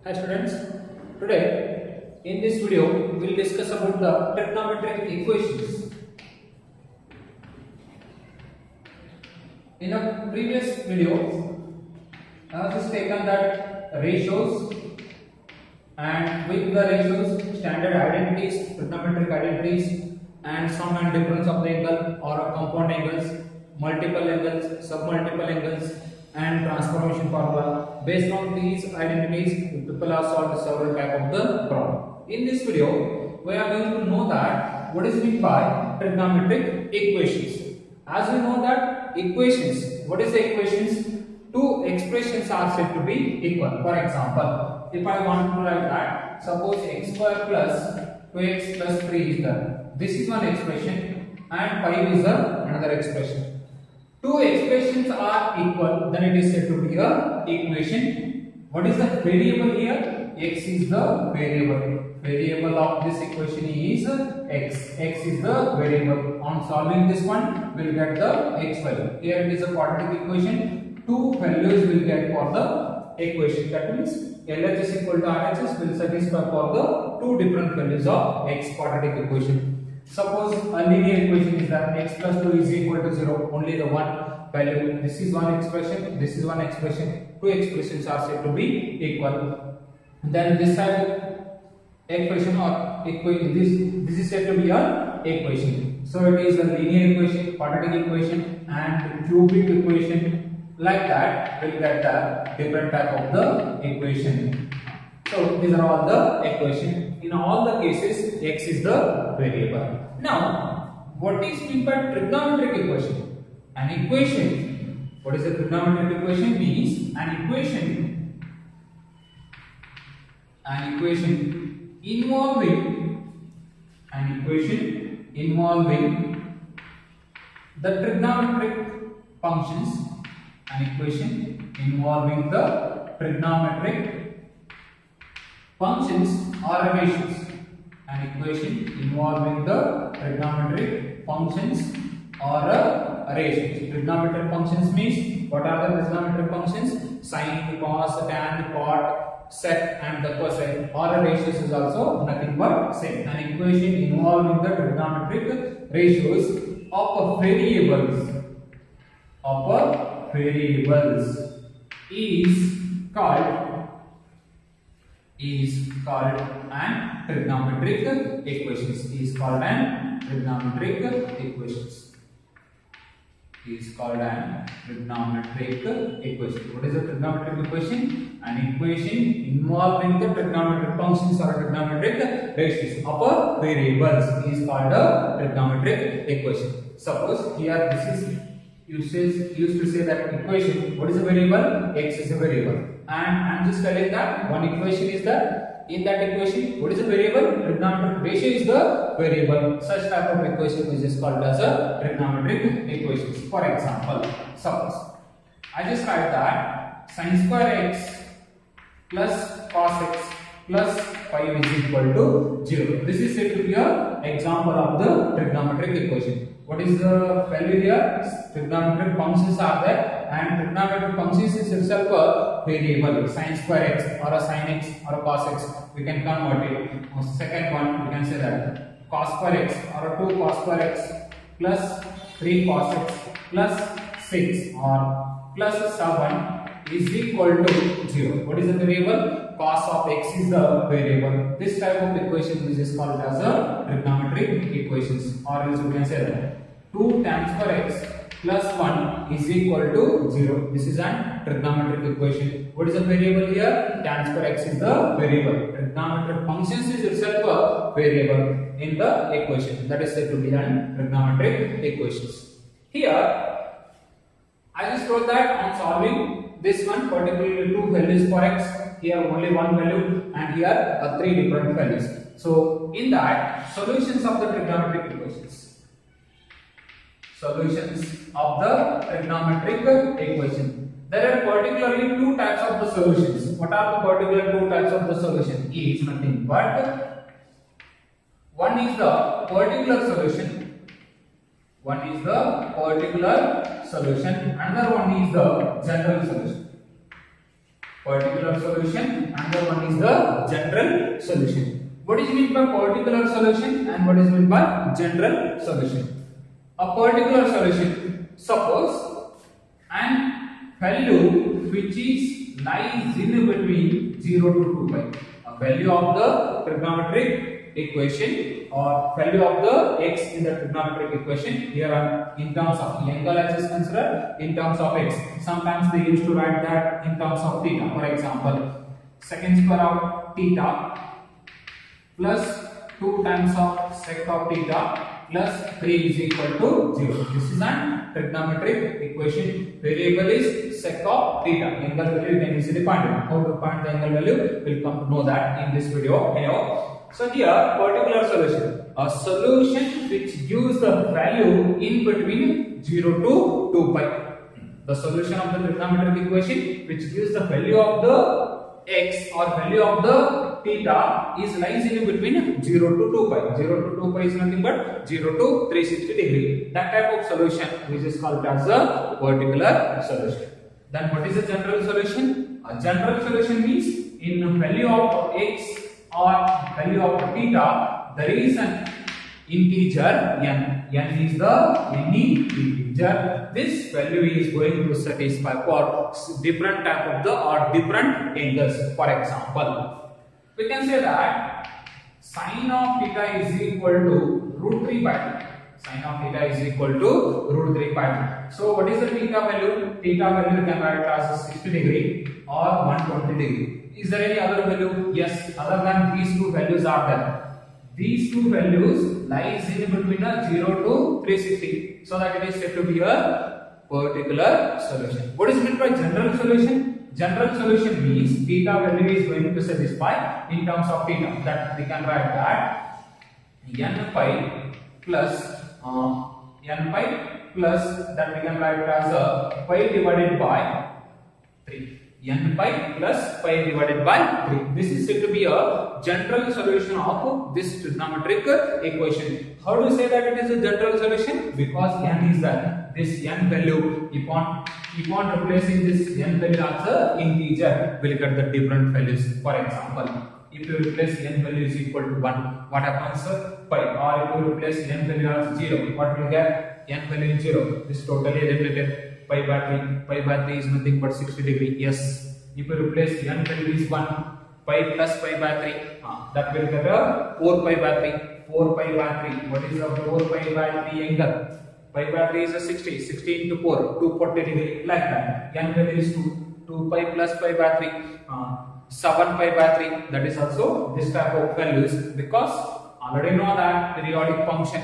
Hi students, today in this video we will discuss about the trigonometric equations. In a previous video I have just taken that ratios, and with the ratios standard identities, trigonometric identities, and sum and difference of the angle or compound angles, multiple angles, submultiple angles, and transformation formula. Based on these identities, people have solved several types of the problem. In this video, we are going to know that what is meant by trigonometric equations. As we know that equations, what is the equations? Two expressions are said to be equal. For example, if I want to write that, suppose x square plus 2x plus 3 is there. This is one expression and 5 is another expression. Two expressions are equal, then it is said to be a equation. What is the variable here? X is the variable. Variable of this equation is x. X is the variable. On solving this one, we will get the x value. Here it is a quadratic equation. Two values will get for the equation. That means LHS equal to RHS will satisfy for the two different values of x quadratic equation. Suppose a linear equation is that x plus 2 is equal to 0, only the one value. This is one expression, this is one expression. Two expressions are said to be equal. Then this type of equation or equation, this is said to be an equation. So it is a linear equation, quadratic equation, and cubic equation. Like that, we will get the different type of the equation. So these are all the equations. In all the cases, x is the variable. Now, what is meant by trigonometric equation? An equation. What is a trigonometric equation? Means an equation involving the trigonometric functions. An equation involving the trigonometric functions or ratios. An equation involving the trigonometric functions or ratios. Trigonometric functions means, what are the trigonometric functions? Sine, cos, tan, cot, sec, and the cosine. Or ratios is also nothing but same. An equation involving the trigonometric ratios of variables is called an trigonometric equations. Is called an trigonometric equations. What is a trigonometric equation? An equation involving the trigonometric functions or trigonometric ratios of variables is called a trigonometric equation. Suppose here this is used to say that equation, what is a variable? X is a variable. And I am just telling that one equation is that in that equation, what is a variable? Trigonometric ratio is the variable. Such type of equation which is called as a trigonometric equations. For example, suppose I just write that sine square x plus cos x plus 5 is equal to 0. This is said to be an example of the trigonometric equation. What is the value here? Trigonometric functions are there, and trigonometric functions is itself a variable. Sine square x or a sine x or a cos x, we can convert it. Second one, we can say that cos square x or a 2 cos square x plus 3 cos x plus 6 or plus 7 is equal to 0. What is the variable? Cos of x is the variable. This type of equation which is called as a trigonometric equations, or else we can say that 2 tan square x plus 1 is equal to 0. This is a trigonometric equation. What is the variable here? Tan square x is the variable. Trigonometric functions is itself a variable in the equation. That is said to be an trigonometric equations. Here, I just told that on solving this one, particularly two values for x, here only one value, and here three different values. So in that, solutions of the trigonometric equations. There are particularly two types of the solutions. What are the particular two types of the solution? Is nothing but one is the particular solution. Another one is the general solution. particular solution, another one is the general solution. What is meant by particular solution and what is meant by general solution? A particular solution, suppose an value which is lies in between 0 to 2 pi, a value of the trigonometric equation or value of the x in the trigonometric equation. Here in terms of angle as is considered, in terms of x. Sometimes they used to write that in terms of theta. For example, secant square of theta plus 2 times of sec of theta plus 3 is equal to 0. This is an trigonometric equation. Variable is sec of theta. Angle value you can easily find it. How to find the angle value? We'll come to know that in this video. Anyhow, so here particular solution, a solution which gives the value in between 0 to 2 pi. The solution of the trigonometric equation which gives the value of the x or value of the theta is lies in between 0 to 2 pi. 0 to 2 pi is nothing but 0 to 360 degree. That type of solution which is called as a particular solution. Then what is a general solution? A general solution means in value of x or value of theta there is an integer n. N is the any integer. This value is going to satisfy for different type of the or different angles. For example, we can say that sine of theta is equal to root 3 pi 2. Sine of theta is equal to root 3 pi 2. So what is the theta value? Theta value can write as 60 degree or 120 degree. Is there any other value? Yes, other than these two values are there. These two values lies in between a 0 to 360. So that it is said to be a particular solution. What is meant by general solution? General solution means theta value is going to satisfy in terms of theta. That we can write that n pi plus that we can write as a pi divided by 3. N pi plus pi divided by 3. This is said to be a general solution of this trigonometric equation. How do you say that it is a general solution? Because n is there. This n value, keep on replacing this n value as a integer, we will get the different values. For example, if you replace n value is equal to 1, what happens? Pi. Or if you replace n value as 0, what will you get? N value is 0. This totally eliminated. Pi by 3 is nothing but 60 degree. Yes. If you replace n value is 1, pi plus pi by 3, that will get a 4 pi by 3. 4 pi by 3. What is the 4 pi by 3 angle? Pi by 3 is a 60. 60 into 4, 240 degree. Like that. N value is 2. 2 pi plus pi by 3. 7 pi by 3. That is also this type of values, because already know that periodic function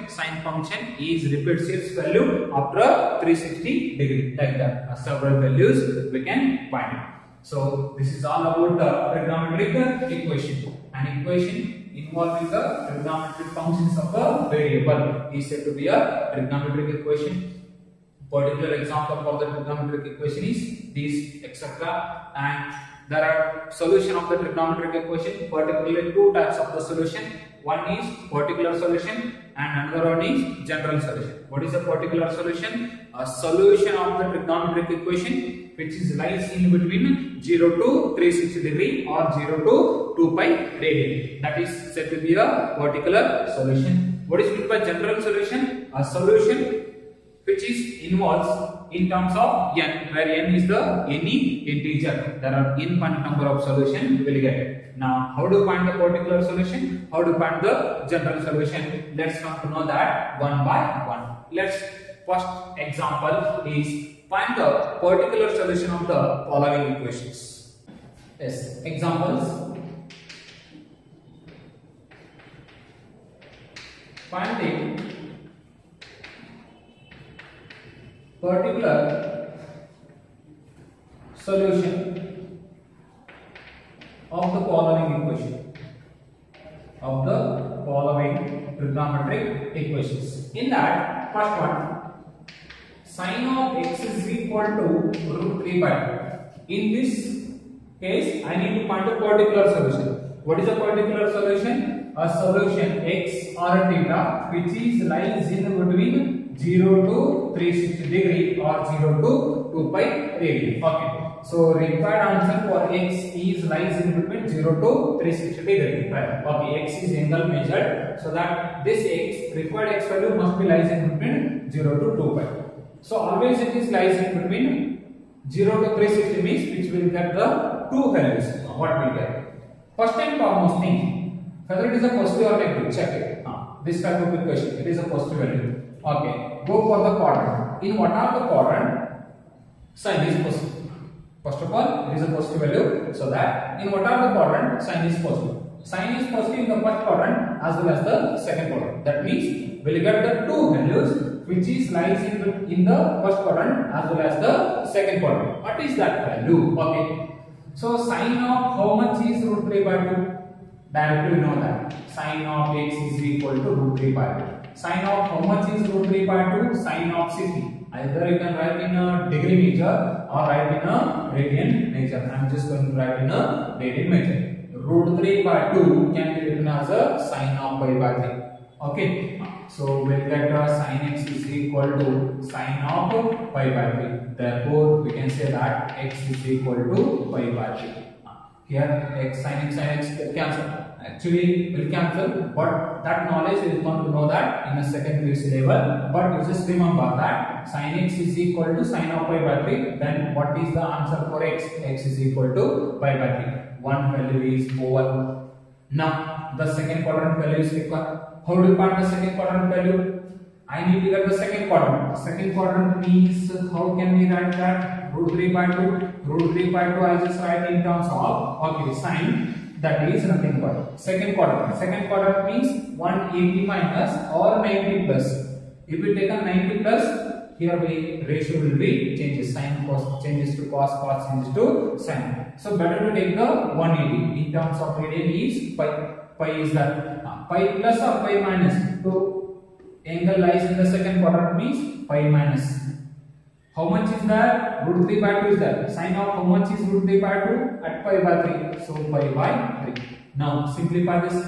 sine function is repeats its value after 360 degree, like that. Several values we can find it. So this is all about the trigonometric equation. An equation involving the trigonometric functions of a variable is said to be a trigonometric equation. Particular example for the trigonometric equation is this, etc. And there are solution of the trigonometric equation, particularly two types of the solution. One is particular solution and another one is general solution. What is a particular solution? A solution of the trigonometric equation which is lies in between 0 to 360 degree or 0 to 2 pi radian. That is said to be a particular solution. What is meant by general solution? A solution which is involves in terms of n, where n is the any integer. There are infinite number of solutions we will get. Now, how to find the particular solution? How to find the general solution? Let's come to know that one by one. Let's first example is find the particular solution of the following equations. Yes, examples. Finding particular solution of the following equation, of the following trigonometric equations. In that, first one, sine of x is equal to root 3 pi 2. In this case, I need to find a particular solution. What is a particular solution? A solution x or theta which is lies in between 0 to 360 degree or 0 to 2 pi radian. Okay. So required answer for x is lies in between 0 to 360 degree. Right. Okay, x is angle measured, so that this x required x value must be lies in between 0 to 2 pi. So always it is lies in between 0 to 360 means which will get the two values. What we get? First and foremost thing, whether it is a positive or negative, check it. This type of equation, it is a positive value. Okay, go for the quadrant. In what are the quadrant? Sine is positive. First of all, it is a positive value, so that in what are the quadrant, sine is positive. Sine is positive in the first quadrant as well as the second quadrant. That means we will get the two values which is lies in the first quadrant as well as the second quadrant. What is that value? Okay. So sine of how much is root 3 by 2? Directly we know that sine of x is equal to root 3 by 2. Sine of how much is root 3 by 2? Sine of 60. Either you can write in a degree measure or write in a radian measure. I am just going to write in a radian measure. Root 3 by 2 can be written as a sine of pi by 3. Okay. So we'll get sine x is equal to sine of pi by 3. Therefore, we can say that x is equal to pi by 3. Here x sin x cancel. Actually will cancel, but that knowledge is going to know that in a second PUC level. But you just remember that sin x is equal to sine of pi by 3. Then what is the answer for x? X is equal to pi by 3. One value is over. Now the second quadrant value is required. How do you find the second quadrant value? I need to get the second quadrant. Second quadrant means how can we write that? Root 3 by 2. Root 3 by 2 I just write in terms of sine. That is nothing but second quadrant. Second quadrant means 180 minus or 90 plus. If we take a 90 plus, here the ratio will be changes. Sine cos changes to cos, cos changes to sine. So better to take the 180 in terms of radian is pi. Pi is that pi plus or pi minus. So angle lies in the second quadrant means pi minus. How much is that? Root 3 by 2 is that. Sine of how much is root 3 by 2? At pi by 3. So pi by 3. Now simplify this.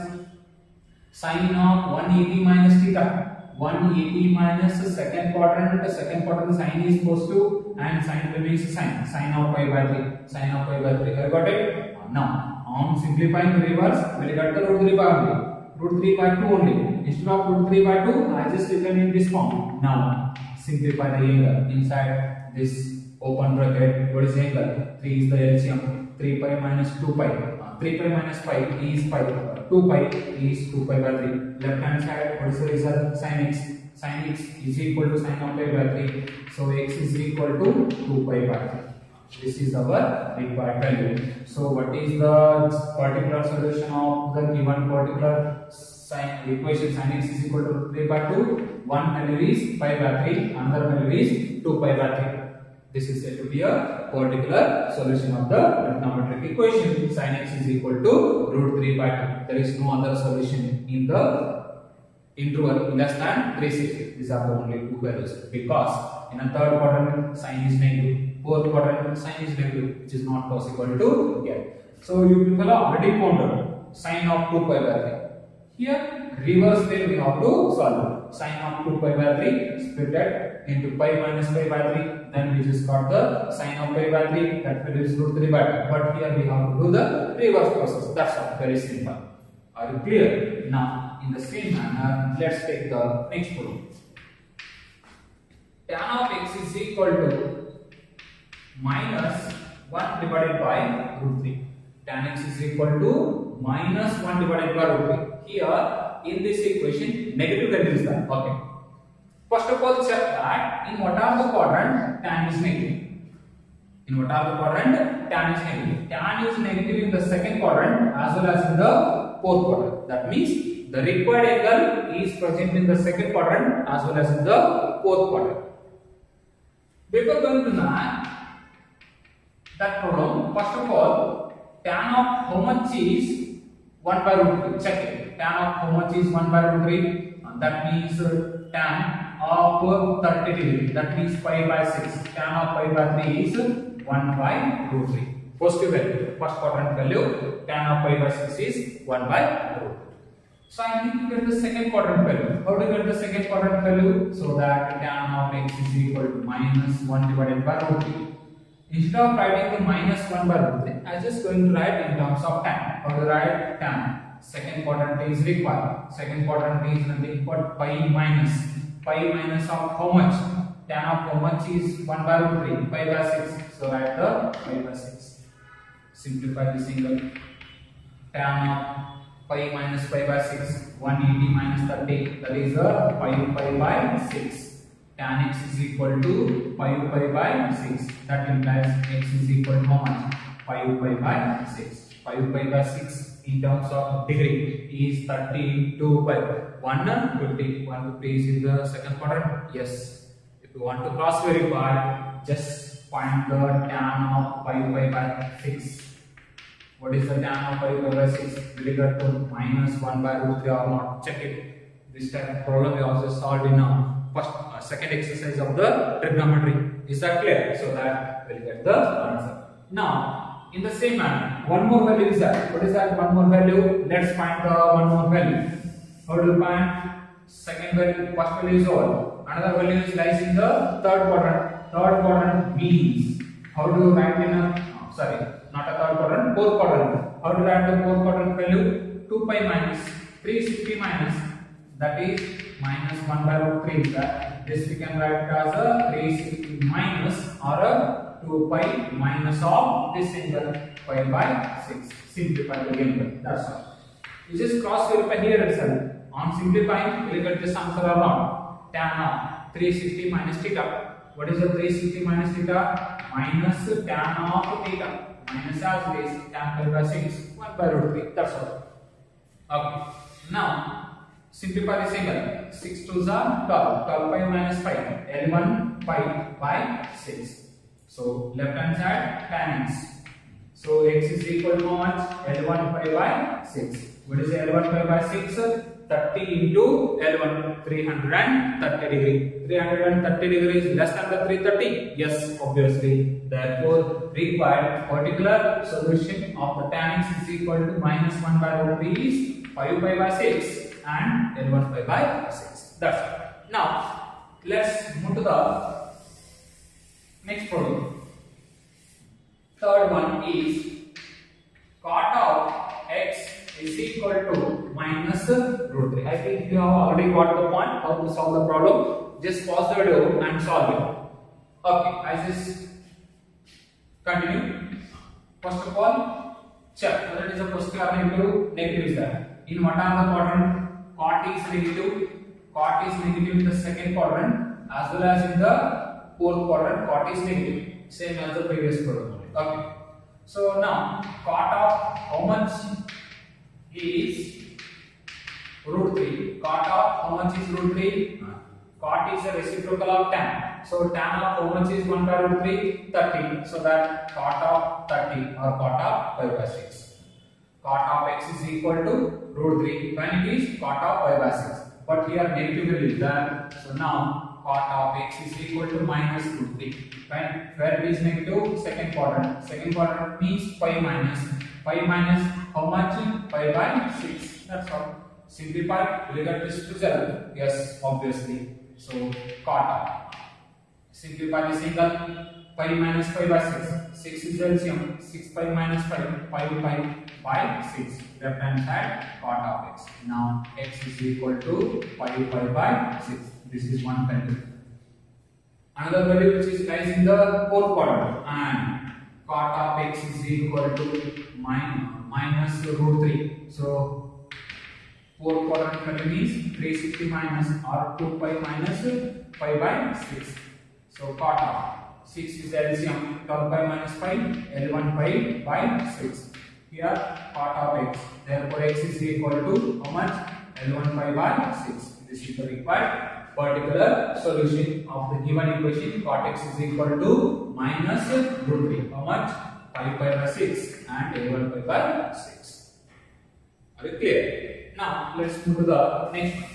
Sine of 180 minus theta. 180 minus the second quadrant. The second quadrant sine is positive and sine remains sine. Sine of pi by 3. Sine of pi by 3. Have you got it? Now on simplifying the reverse, we will get the root 3 by only. Root 3 by 2 only. Instead of root 3 by 2, I just written in this form. Now simplify the angle inside this open bracket. What is the angle? 3 is the LCM. 3 pi minus 2 pi. 3 pi minus pi is pi. 2 pi is 2 pi by 3. Left hand side, what is the result? Sin x. Sin x is equal to sin of pi by 3. So x is equal to 2 pi by 3. This is our required value. So what is the particular solution of the given particular sine equation? Sin x is equal to 3 by 2. One value is pi by 3, another value is 2 pi by 3. This is said to be a particular solution of the trigonometric equation. Sin x is equal to root 3 by 2. There is no other solution in the interval less than 360. These are the only two values, because in a third quadrant sine is negative, fourth quadrant sine is negative, which is not possible to get. So you people are already found sine of 2 pi by 3. Here reverse way we have to solve. Sine of 2 pi by 3 split that into pi minus pi by 3. Then we just got the sine of pi by 3, that value is root 3 by 2. But here we have to do the reverse process. That's all, very simple. Are you clear? Now in the same manner, let's take the next problem. Tan of x is equal to minus 1 divided by root 3. Tan x is equal to minus 1 divided by root 3. Here in this equation, negative value is that. Okay. First of all, check that in what are the quadrant tan is negative. In what are the quadrant tan is negative. Tan is negative in the second quadrant as well as in the fourth quadrant. That means the required angle is present in the second quadrant as well as in the fourth quadrant. Before going to that problem, first of all, tan of how much is 1 by root 3. Check it. Tan of how much is 1 by root 3? That means tan of 30 degree. That means pi by 6. Tan of pi by 3 is 1 by root 3. Positive value. First quadrant value. Tan of pi by 6 is 1 by root 3. So I need to get the second quadrant value. How to get the second quadrant value? So that tan of x is equal to minus 1 divided by root 3. Instead of writing the minus 1 by root 3, I am just going to write in terms of tan. How to write tan? Second quadrant is required. Second quadrant is nothing but pi minus. Pi minus of how much? Tan of how much is 1 by root 3? Pi by 6. So write the pi by 6. Simplify the single. Tan of pi minus pi by 6. 180 minus 30. That is pi by 6. Tan x is equal to pi by 6. That implies x is equal to how much? Pi by 6. Pi by 6 in terms of degree is 30 into pi. 150. 150 is in the second quadrant. Yes. If you want to cross verify, just find the tan of pi by 6. What is the tan of pi by 6? Will it get to minus 1 by root 3 or not? Check it. This type of problem we also solved in second exercise of the trigonometry. Is that clear? So that will get the answer. Now, in the same manner, one more value is that. What is that one more value? Let's find the one more value. How do you find second value? First value is over. Another value is lies in the third quadrant. Third quadrant means how do you write in a not a third quadrant, fourth quadrant. How to write the fourth quadrant value? 2 pi minus 360 minus, that is minus 1 by root 3 is that. This we can write as a 360 minus or a 2 pi minus of this angle pi by 6. Simplify the angle. That's all. You just cross verify here itself. On simplifying, you will get this answer or not. Tan of 360 minus theta. What is the 360 minus theta? Minus tan of theta. Minus as it is tan pi by 6, 1 by root 3. That's all. Okay. Now, simplify this angle. 6 2s are 12. 12 pi minus 5. L1 pi by 6. So, left hand side tan x. So, x is equal to how much? L1 pi by 6. What is L1 pi by 6? 30 into L1, 330 degree. 330 degrees is less than the 330? Yes, obviously. Therefore, required particular solution of the tan x is equal to minus 1 by root 3 is pi by 6 and L1 pi by 6. That's all. Now, let's move to the next problem. Third one is cot of x is equal to minus root 3. I think you have already got the point how to solve the problem. Just pause the video and solve it. Okay, I just continue. First of all, check whether it is a positive or negative. Negative is there. In what are the quadrant? Cot is negative. Cot is negative in the second quadrant as well as in the fourth quadrant. Cot is negative. Same as the previous problem. Okay. So now, cot of how much is root 3? Cot of how much is root 3? Cot is a reciprocal of tan. So tan of how much is 1 by root 3? 30. So that cot of 30 or cot of pi by 6. Cot of x is equal to root 3 when it is cot of pi by 6. But here negative value is there. So now cot of x is equal to minus root 3. Where it is negative? Second quadrant. Second quadrant means pi minus. Pi minus how much? Pi by 6. That's all. Simplify. Will you get this result? Yes, obviously. So cot of. Simplify this angle. Pi minus pi by 6. 6 is LCM. 6 pi minus pi. Pi by 6. Left hand side cot of x. Now x is equal to pi by 6. This is one value. Another value which is lies in the fourth quadrant, and cot of x is equal to minus root 3. So fourth quadrant value is 360 minus or 2 pi minus pi by 6. So cot of 6 is LCM. 12 pi minus pi, L1 pi by 6. Here cot of x. Therefore x is equal to how much? L1 pi by 6. This is the required particular solution of the given equation. Cot x is equal to minus root 3. How much? Pi by 6 and L1 pi by 6. Are you clear? Now let's move to the next one.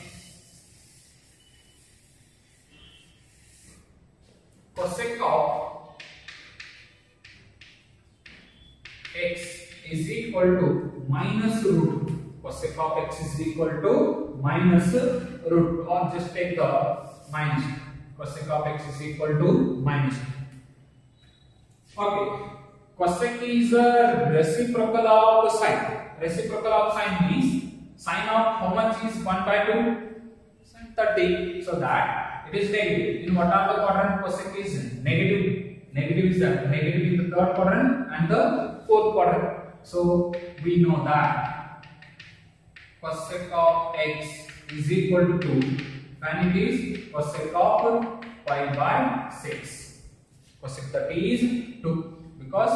Cosec of x is equal to minus root 2. Cosec of x is equal to minus root 2, or just take the minus. Cosec of x is equal to minus 2. Okay. Cosec is a reciprocal of sine. Reciprocal of sine means sine of how much is 1 by 2? Sine 30. So that it is negative. In what are the quadrant cosec is negative? Negative is that negative in the third quadrant and the fourth quadrant. So we know that cosec of x is equal to when it is cosec of pi by 6. Cosec 30 is 2 because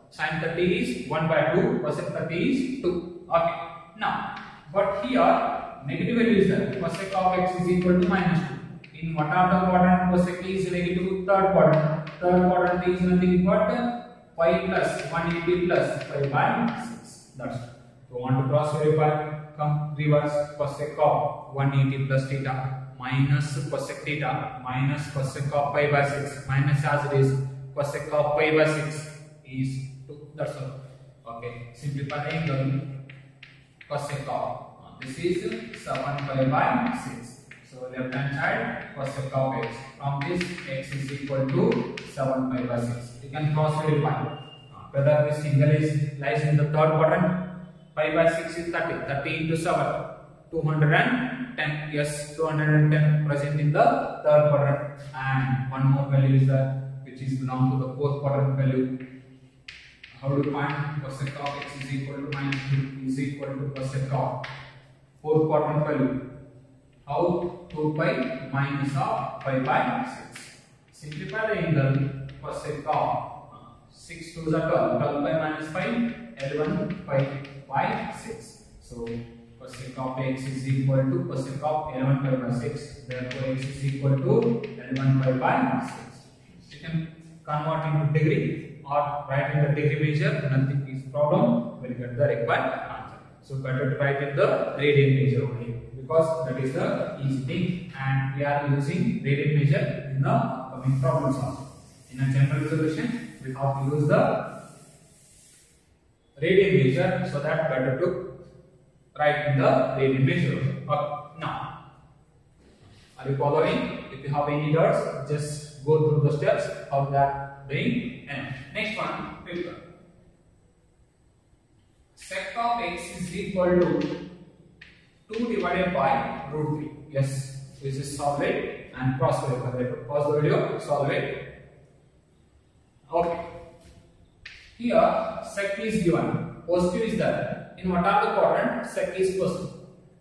sin 30 is 1 by 2, cosec 30 is 2. Okay. Now, but here negative value is there. Cosec of x is equal to minus 2. In what are the quadrant cosec is negative? Third quadrant. Third quadrant is nothing but pi plus 180 plus pi by 6. That's it. You want to cross verify? Come reverse. Cosec of 180 plus theta minus cosec theta minus cosec of pi by 6 minus as it is cosec of pi by 6 is 2. That's all. Okay. Simplify the angle. Cosec of this is 7 pi by 6. So left hand side cosec of x. From this x is equal to 7 pi by 6. You can cross verify whether this angle is lies in the third quadrant. Pi by 6 is 30. 30 into 7. 210. Yes, 210 present in the third quadrant. And one more value is there, which is belong to the fourth quadrant value. How to find cosec of x is equal to minus 2 is equal to cosec of fourth quadrant value. How? 2 pi minus of pi by 6. Simplify the angle. Cosec of 6 2s are 12. 12 pi minus 5. 11 pi by 6. So cosec of x is equal to cosec of 11 pi by 6. Therefore x is equal to 11 pi by 6. You can convert into degree or write in the degree measure. Nothing is problem. We'll get the required answer. So better to write in the radian measure only, because that is the easy thing, and we are using radian measure in the coming problems also. In a general solution, we have to use the radian measure, so that better to write in the radian measure. Okay. Now, are you following? If you have any doubts, just go through the steps how they are doing. And next one, paper. Sec of x is equal to 2 divided by root 3. Yes, this is solve it and cross verify. Pause the video, solve it. Okay. Here, sec is given. Positive is there. In what are the quadrant? Sec is positive.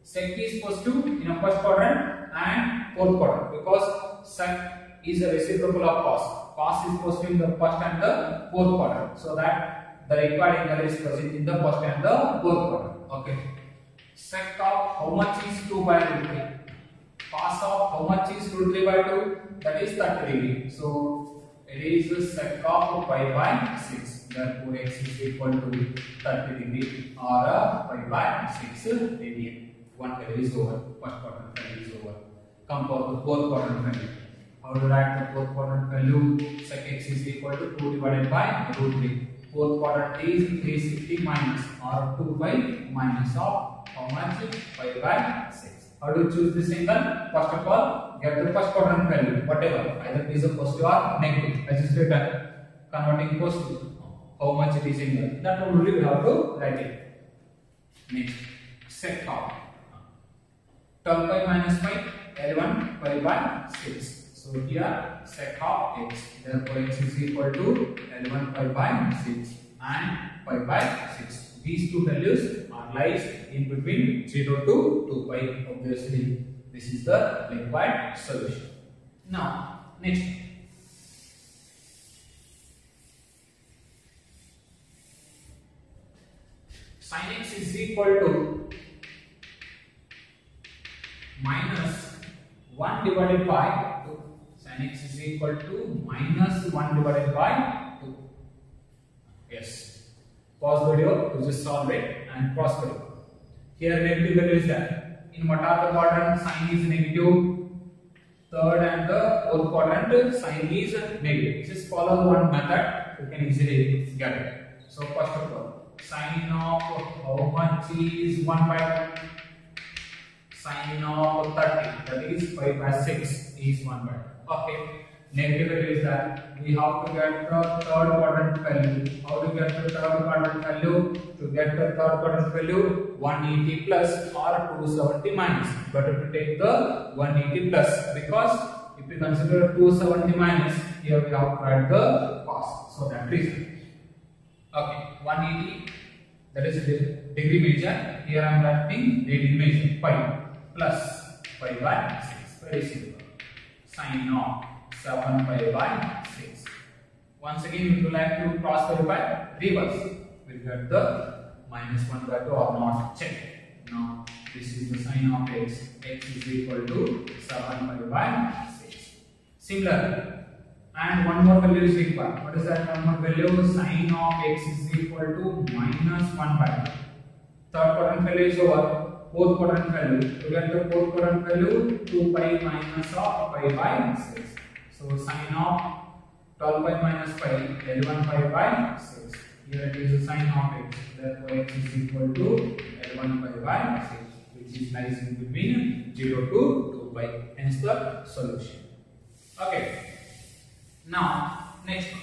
Sec is positive in a first quadrant and fourth quadrant, because sec is a reciprocal of cos. Cos is positive in the first and the fourth quadrant. So that the required angle is present in the first and the fourth quadrant. Okay. Sec of how much is 2 by root 3? Cos of how much is root 3 by 2? That is 30 degree. So it is sec of pi by 6. Therefore x is equal to 30 degree or pi by 6 radian. One value is over. First quadrant value is over. Come for the fourth quadrant value. How to write the fourth quadrant value? Sec x is equal to 2 divided by root 3. Fourth quadrant is 360 minus or 2 by minus of how much? Pi by 6. How to choose this angle? First of all, get the first quadrant value, whatever, either it is a positive or negative. I just written converting positive. How much it is angle? That only we have to write it. Next, sec of 12 pi minus pi, 11 pi by 6. So here sec of x. Therefore x is equal to 11 pi by 6 and pi by 6. These two values are lies in between 0 to 2 pi. Obviously, this is the required solution. Now, next. Sin x is equal to minus 1 divided by 2. Sin x is equal to minus 1 divided by 2. Yes. Pause the video to just solve it and cross verify. Here negative value is there. In what are the quadrant? Sin is negative. Third and the fourth quadrant, sin is negative. Just follow one method, you can easily get it. So first of all, sin of how much is 1 by 2? Sin of 30, that is 5 by 6 is 1 by 2. Okay. negative value is there. We have to get the third quadrant value. How to get the third quadrant value? To get the third quadrant value, 180 plus or 270 minus. Better to take the 180 plus, because if we consider 270 minus, here we have to write the cos. So that reason. Okay, 180, that is degree measure. Here I am writing degree measure. Pi plus pi by 6. Very simple. Sine of 7 pi by 6. Once again, we would like to cross verify, reverse. We get the minus 1 by 2 or not. Check. Now, this is the sine of x. X is equal to 7 pi by 6. Similar. And one more value is required. What is that one more value? Sine of x is equal to minus 1 by 2. Third quadrant value is over. Fourth quadrant value. To get the fourth quadrant value, 2 pi minus of pi by 6. So sine of 12 pi minus pi, 11 pi by 6. Here it is the sine of x. Therefore x is equal to 11 pi by 6, which is lies in between 0 to 2 pi. Hence the solution. Okay. Now next one.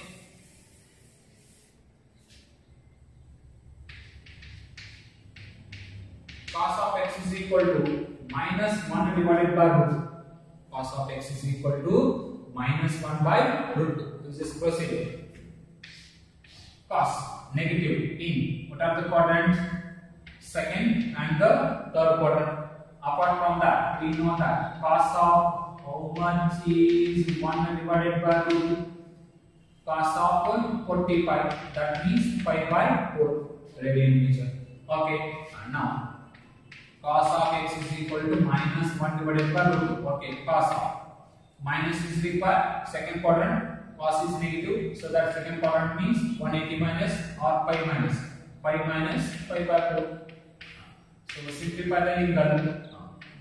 Cos of x is equal to minus 1 divided by root. Cos of x is equal to minus 1 by root 2. This is procedure. Cos negative in what are the quadrants? Second and the third quadrant. Apart from that, we know that cos of how much is 1 divided by root 2? Cos of 45. That means pi by 4 radian measure. Okay. And now cos of x is equal to minus 1 divided by root 2. Okay, cos of minus is required. Second quadrant, cos is negative. So that second quadrant means 180 minus or pi minus. Pi minus pi by 4. So simplify the angle.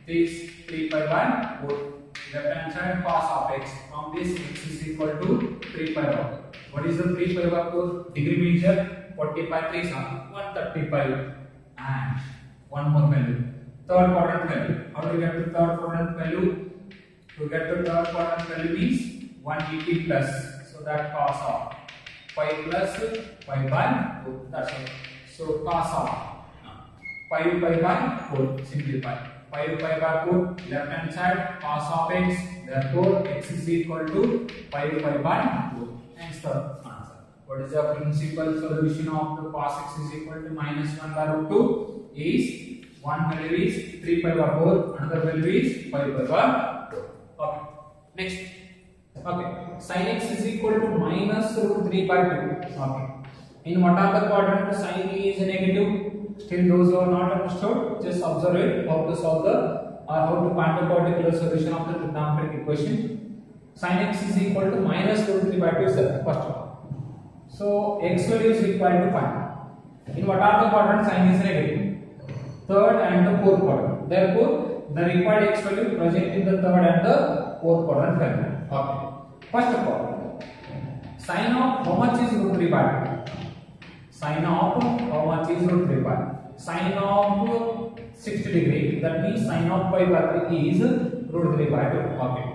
This 3 pi by 4. Left hand side cos of x. From this x is equal to 3 pi by 4. What is the 3 pi by 4? Degree measure 45 3 are 135. And one more value. Third quadrant value. How to get the third quadrant value? To get the third quadrant value means 180 plus. So that cos of pi plus pi by 4. That's all. So cos of pi by 4. Simplify. Pi by 4. Left hand side cos of x. Therefore x is equal to pi by 4. Hence the answer. What is the principal solution of the cos x is equal to minus 1 by root 2? Is one value is 3 pi by 4, another value is pi by 4. Okay. Next. Okay. Sin x is equal to minus root 3 by 2. Okay. In what are the quadrant sin is negative? Still those who are not understood, just observe it. How to solve the or how to find the particular solution of the trigonometric equation. Sin x is equal to minus root 3 by 2 is the first one. So x value is required to find. In what are the quadrant sin is negative? Third and the fourth quadrant. Therefore, the required x value present in the third and the fourth quadrant value. Okay. First of all, sine of how much is root 3 by 2? Sine of how much is root 3 by 2? Sine of 60 degree. That means sine of pi by 3 is root 3 by 2. Okay.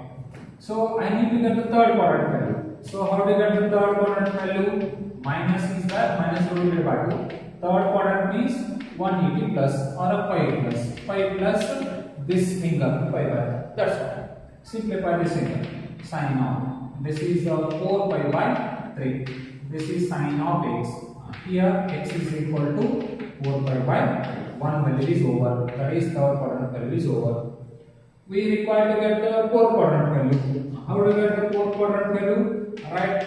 So I need to get the third quadrant value. So how do you get the third quadrant value? Minus is that minus root 3 by 2. Third quadrant means 180 plus or a pi plus this angle pi by. That's all. Simplify this angle. Sine of this is 4 pi by 3. This is sine of x. Here x is equal to 4 pi by 1 value is over. That is third quadrant value is over. We require to get the fourth quadrant value. How do we get the fourth quadrant value? Write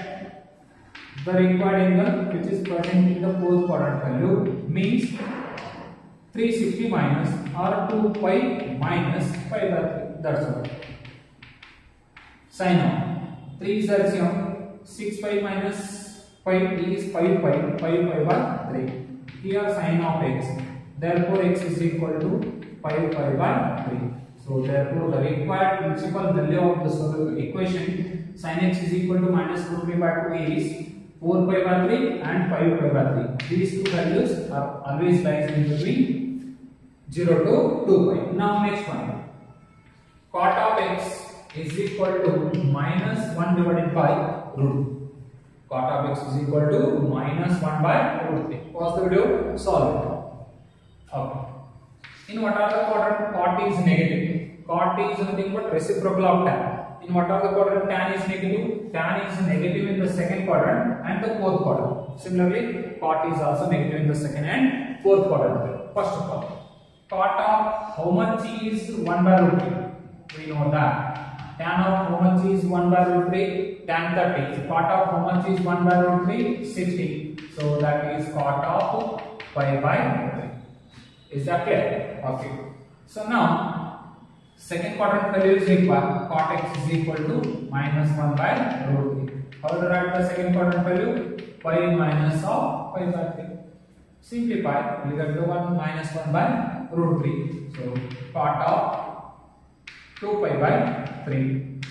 the required angle which is present in the fourth quadrant value means 360 minus or 2 pi minus pi by 3. That's all. Sine of 3 is LCM. 6 pi minus pi is 5 pi by 3. Here sine of x. Therefore x is equal to 5 pi by 3. So therefore the required principal value of the equation sin x is equal to minus root 3 by 2 is 4 pi by 3 and 5 pi by 3. These two values are always lies in between 0 to 2 pi. Now next one. Cot of x is equal to minus 1 divided by root. Cot of x is equal to minus 1 by root 3. Pause the video, solve it. Okay. In what are the quadrant? Cot is negative. Cot is nothing but reciprocal of tan. In what are the quadrant? Tan is negative. Tan is negative in the second quadrant and the fourth quadrant. Similarly, cot is also negative in the second and fourth quadrant. First of all, cot of how much is 1 by root 3? We know that. Tan of how much is 1 by root 3? Tan 30. Cot of how much is 1 by root 3? 60. So that is cot of pi by 3. Is that clear? Okay. So now, second quadrant value is equal. Cot x is equal to minus 1 by root 3. How to write the second quadrant value? Pi minus of pi by 3. Simplify. We get to 1 minus 1 by root 3. So cot of 2 pi by 3.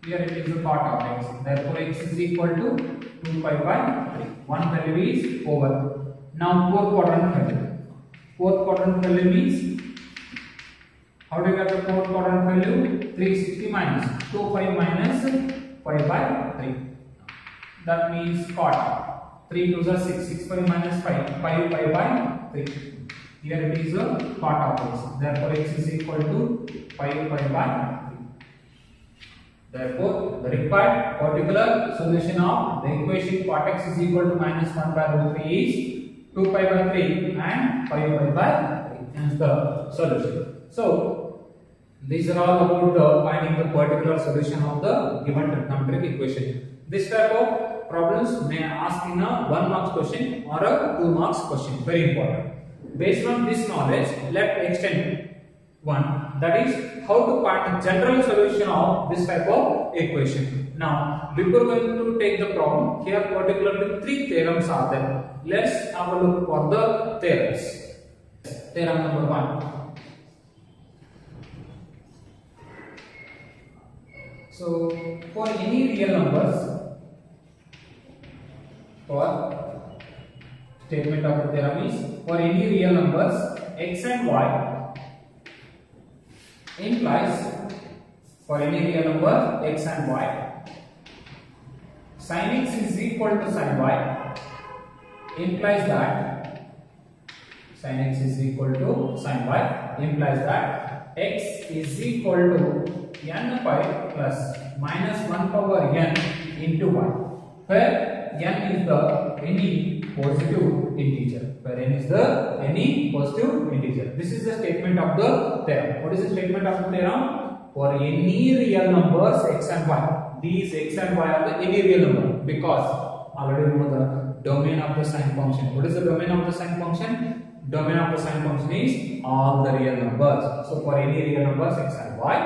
Here it is the cot of x. Therefore x is equal to 2 pi by 3. One value is over. Now fourth quadrant value. Fourth quadrant value means, how do you get the fourth quadrant value? 360 minus 2 pi minus pi by 3. That means cot 3 to the 6, 6 pi minus 5, pi by 3. Here it is a cot of x. Therefore x is equal to pi by 3. Therefore the required particular solution of the equation cot x is equal to minus 1 by root 3 is 2 pi by 3 and pi by 3. Hence the solution. So these are all about finding the particular solution of the given trigonometric equation. This type of problems may ask in a 1 marks question or a 2 marks question. Very important. Based on this knowledge, let's extend one, that is how to find the general solution of this type of equation. Now, before going to take the problem, here particularly 3 theorems are there. Let's have a look for the theorems. Theorem number 1. So, for any real numbers, for statement of the theorem is, for any real numbers x and y implies, for any real number x and y, sin x is equal to sin y implies that sin x is equal to sin y implies that x is equal to n pi plus minus 1 power n into y, where n is the any positive integer. Where n is the any positive integer. This is the statement of the theorem. What is the statement of the theorem? For any real numbers x and y, these x and y are the any real number, because already we know the domain of the sine function. What is the domain of the sine function? Domain of the sine function is all the real numbers. So for any real numbers x and y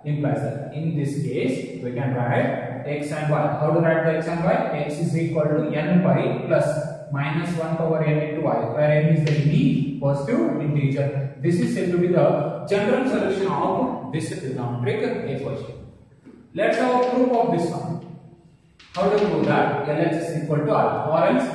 implies that in this case we can write x and y. How to write the x and y? X is equal to n pi plus minus 1 power n into y, where n is the any positive integer. This is said to be the general solution of this trigonometric equation. Let's have a proof of this one. How do we do that? LH is equal to R. Or else,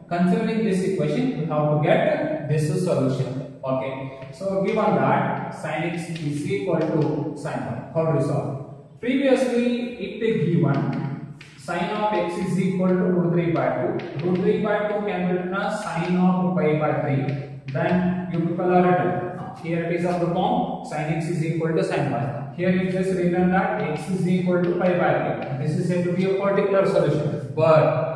considering this equation, we have to get this solution. Okay. So given that sin x is equal to sin y, how do we solve? Previously, it is given sin of x is equal to root 3 by 2. Root 3 by 2 can be written as sin of pi by 3. Then you people are written. Here it is of the form sin x is equal to sin y. Here it is just written that x is equal to pi by 3. This is said to be a particular solution. But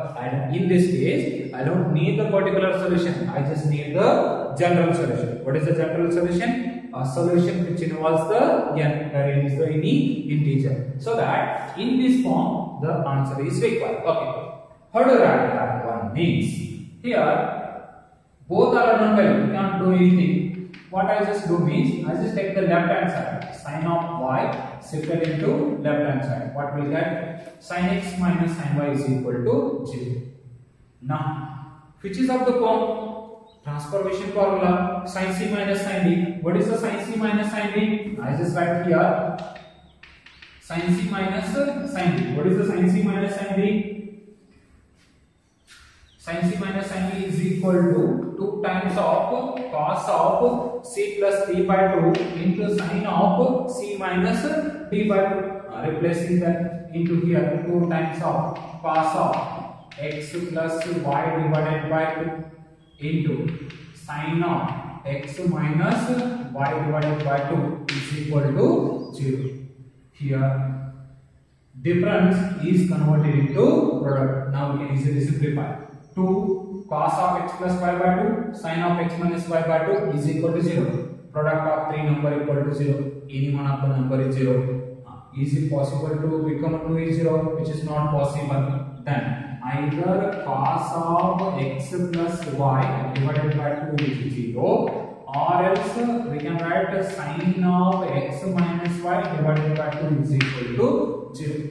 in this case, I don't need the particular solution. I just need the general solution. What is the general solution? A solution which involves the n, where n is the any integer. So that in this form, the answer is required. Okay. How do I write that one? Means here both are unknown value. We can't do anything. What I just do means I just take the left hand side, sin of y shifted into left hand side. What will get? Sin x minus sin y is equal to 0. Now, which is of the form? Transformation formula, sin c minus sin d. What is the sin c minus sin d? I just write here sin c minus sin d. What is the sin c minus sin d? Sin c minus sin d is equal to 2 times of cos of c plus d by 2 into sine of c minus d by 2. Replacing that into here 2 times of cos of x plus y divided by 2 into sine of x minus y divided by 2 is equal to 0. Here difference is converted into product. Now we can easily simplify. 2 cos of x plus y by 2 sine of x minus y by 2 is equal to 0. Product of 3 number equal to 0. Any one of the number is 0. Is it possible to become 2 is 0? Which is not possible. Then either cos of x plus y divided by 2 is 0, or else we can write sine of x minus y divided by 2 is equal to 0.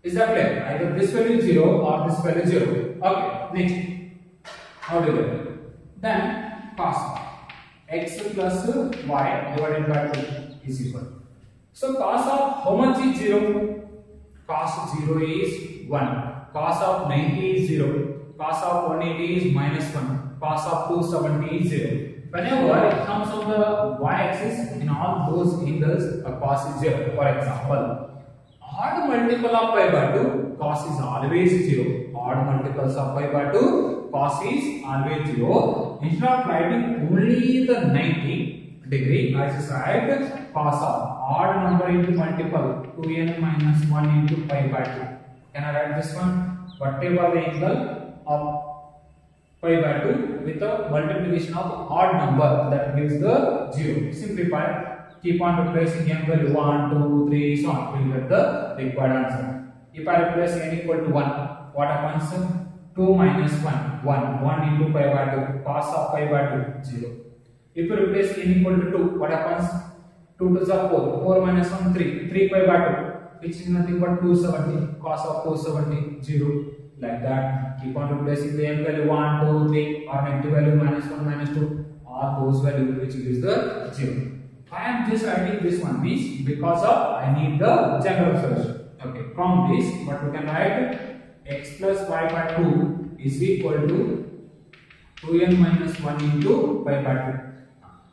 Is that clear? Either this value is 0 or this value is 0. Okay, next. How do you get it? Then cos of x plus y divided by 2 is equal. So cos of how much is 0? Cos of 0 is 1. Cos of 90 is 0. Cos of 180 is minus 1. Cos of 270 is 0. Whenever it comes on the y-axis, in all those angles, a cos is 0. For example, odd multiple of pi by 2, cos is always 0. Odd multiples of pi by 2, cos is always 0. Instead of writing only the 90 degree, I just write cos of odd number into multiple 2n minus 1 into pi by 2. Can I write this one? Whatever the angle of pi by 2 with a multiplication of odd number, that gives the 0. Simplify. Keep on replacing n value 1, 2, 3, so on. We will get the required answer. If I replace n equal to 1, what happens? 2 minus 1, 1. 1 into pi by 2. Cos of pi by 2, 0. If you replace n equal to 2, what happens? 2 to the 4. 4 minus 1, 3. 3 pi by 2. Which is nothing but 270. Cos of 270, 0. Like that. Keep on replacing the n value 1, 2, 3 or negative value minus 1, minus 2. All those values which gives the 0. I am just writing this one means because of I need the general solution. Okay. From this, what we can write? X plus y by 2 is equal to 2n minus 1 into pi by 2.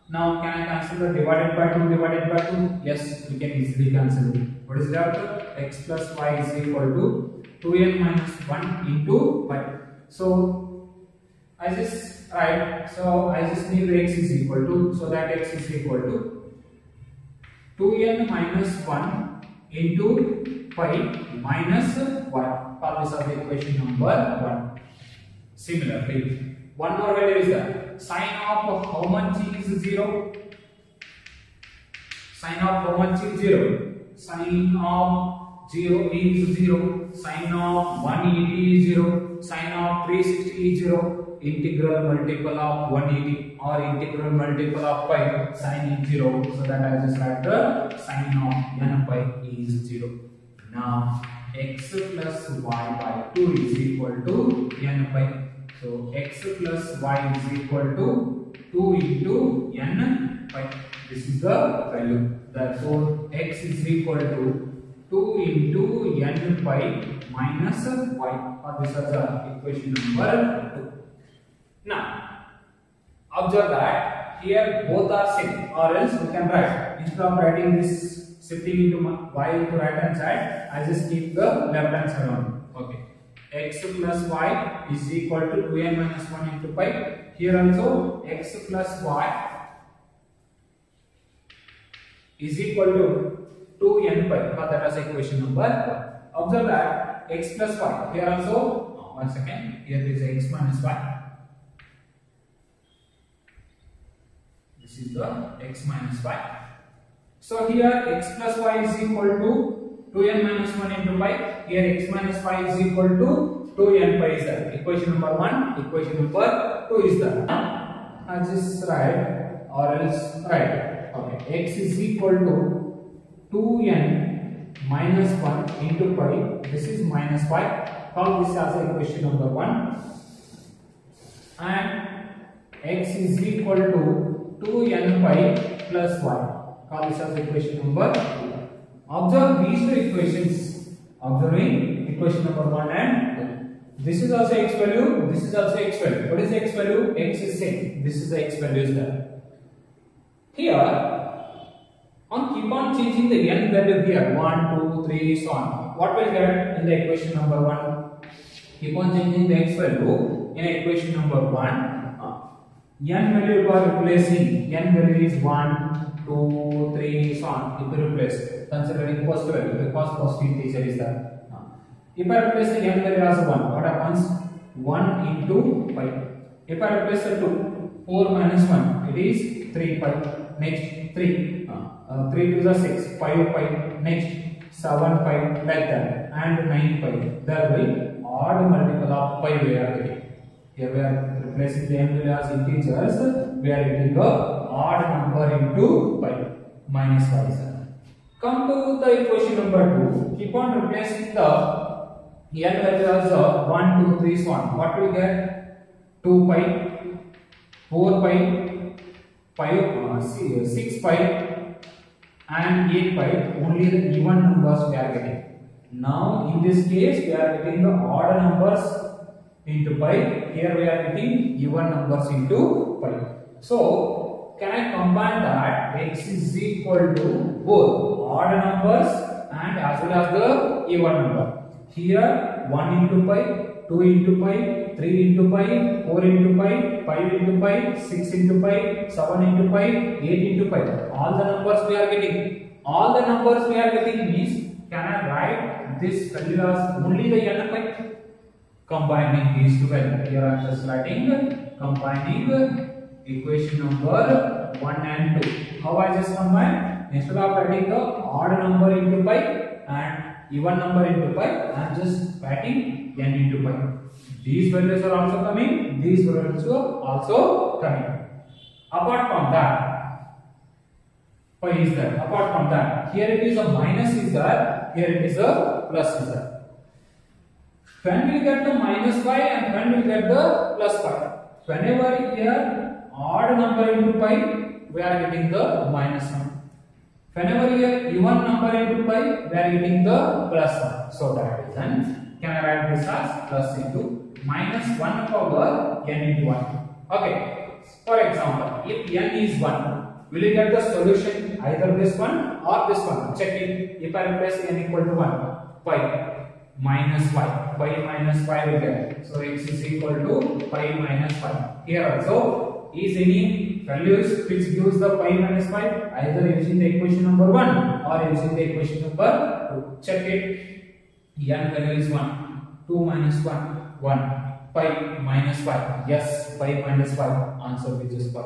Now, can I cancel the divided by 2 divided by 2? Yes, we can easily cancel it. What is that? X plus y is equal to 2n minus 1 into pi. So, I just write, so I just need the x is equal to, so that x is equal to 2n minus 1 into pi minus y. Call this as the equation number 1. Similarly, one more value is that sine of how much is 0? Sine of how much is 0? Sine of 0 is 0. Sine of 180 is 0. Sine of 360 is 0. Integral multiple of 180 or integral multiple of pi, sine is 0. So that I just write the sine of n pi is 0. Now x plus y by 2 is equal to n pi. So x plus y is equal to 2 into n pi. This is the value. Therefore x is equal to 2 into n pi minus y. Or this is the equation number 2. Now observe that here both are same, or else we can write, instead of writing this shifting into y to right hand side, I just keep the left hand side only. Okay. X plus y is equal to 2n minus 1 into pi. Here also x plus y is equal to 2n pi. That is equation number 1. Observe that x plus y. Here also, one second, here is x minus y. This is the x minus y. So here x plus y is equal to 2n minus 1 into pi. Here x minus y is equal to 2n pi is that. Equation number 1, equation number 2 is that. I just write or else write. Okay, x is equal to 2n minus 1 into pi. This is minus y. Call this as equation number 1. And x is equal to 2n pi plus y. Call this as equation number 2. Observe these two equations. Observing equation number 1 and 2. This is also x value, this is also x value. What is the x value? X is same. This is the x value is there. Here, keep on changing the n value here. 1, 2, 3, so on. What will get in the equation number 1? Keep on changing the x value in equation number 1. N value you are replacing. N value is 1, 2, 3, so on. If you replace, considering first value, because first integer is there. If I replace the n value as 1, what happens? 1 into pi. If I replace the 2, 4 minus 1, it is 3 pi. Next 3, 3 to the 6, 5 pi. Next 7 pi, like that, and 9 pi. There will odd multiple of pi we are getting. Here we are replacing the n value as integers. We are getting the odd number into pi minus pi. Come to the equation number 2. Keep on replacing the n value as 1, 2, 3, so on. What we get? 2 pi, 4 pi, 6 pi, and 8 pi. Only the even numbers we are getting. Now in this case we are getting the odd numbers into pi. Here we are getting even numbers into pi. So can I combine that? X is equal to both odd numbers and as well as the even number. Here 1 into pi, 2 into pi, 3 into pi, 4 into pi, 5 into pi, 6 into pi, 7 into pi, 8 into pi. All the numbers we are getting. All the numbers we are getting means, can I write this value as only the n pi? Combining these two values. Here I am just writing combining equation number 1 and 2. How I just combine? Instead of writing the odd number into pi and even number into pi, I am just writing n into pi. These values are also coming, these values are also coming. Apart from that, pi is there. Apart from that, here it is a minus is there, here it is a plus is there. When we get the minus pi and when we get the plus pi, whenever here odd number into pi, we are getting the minus 1. Whenever here even number into pi, we are getting the plus 1. So that is then can I write this as plus into minus 1 power n into 1. Okay. For example, if n is 1, will you get the solution either this one or this one? Check it. If I replace n equal to 1, pi minus pi, pi minus pi will get. So x is equal to pi minus pi. Here also, is any values which gives the pi minus pi either using the equation number 1 or using the equation number 2. Check it. N value is 1. 2 minus 1, 1. Pi minus pi. Yes, pi minus pi. Answer which is pi.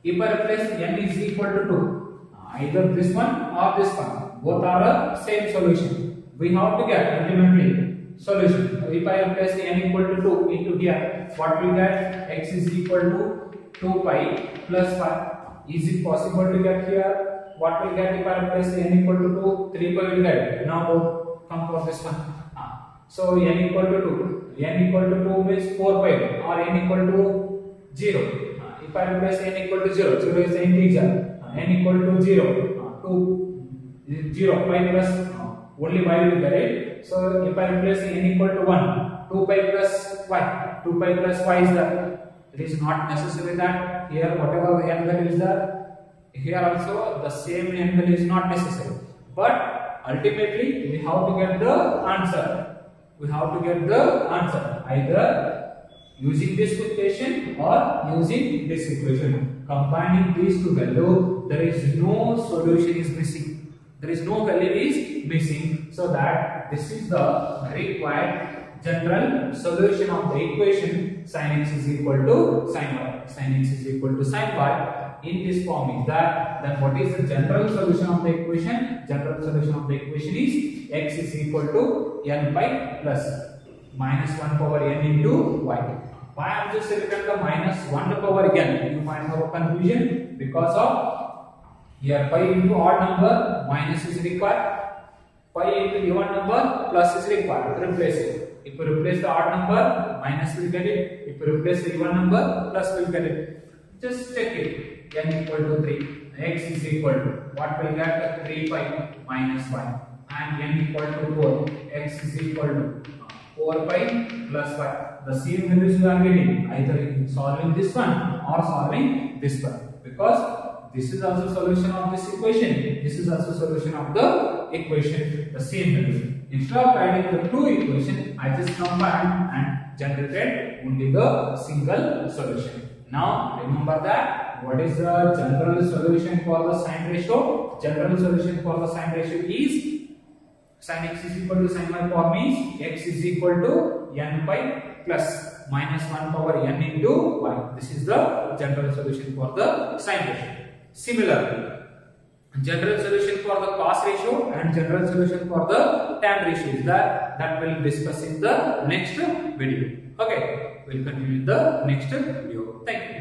If I replace n is equal to 2, either this one or this one, both are a same solution. We have to get ultimately solution. If I replace n equal to 2 into here, what we get? X is equal to 2 pi plus pi. Is it possible to get here? What will get if I replace n equal to 2? 3 pi will get. Now come for this one. So n equal to 2. N equal to 2 means 4 pi or n equal to 0. If I replace n equal to 0, 0 is the integer. N equal to 0. 0 pi plus only y will get it. So if I replace n equal to 1, 2 pi plus y, 2 pi plus y is there. It is not necessary that here whatever the n value is there, here also the same n value is not necessary. But ultimately we have to get the answer. We have to get the answer either using this equation or using this equation. Combining these two values, there is no solution is missing. There is no value is missing, so that this is the required general solution of the equation sin x is equal to sin y. Sin x is equal to sin y. In this form is that, then what is the general solution of the equation? General solution of the equation is x is equal to n pi plus minus 1 power n into y. Why I am just written the minus 1 power again? You might have a confusion because of here pi into odd number minus is required, pi into even number plus is required. Replace it. If you replace the odd number, minus will get it. If you replace the even number, plus will get it. Just check it. N equal to 3. X is equal to what will get? 3 pi minus y. And n equal to 4. X is equal to over pi plus y. The same values you are getting either solving this one or solving this one, because this is also solution of this equation. This is also solution of the equation. The same value. Instead of adding the two equations, I just combined and generated only the single solution. Now remember that what is the general solution for the sine ratio? General solution for the sine ratio is sin x is equal to sin y form means x is equal to n pi plus minus 1 power n into y. This is the general solution for the sine ratio. Similarly, general solution for the cos ratio and general solution for the tan ratio is that we'll discuss in the next video. Okay, we'll continue in the next video. Thank you.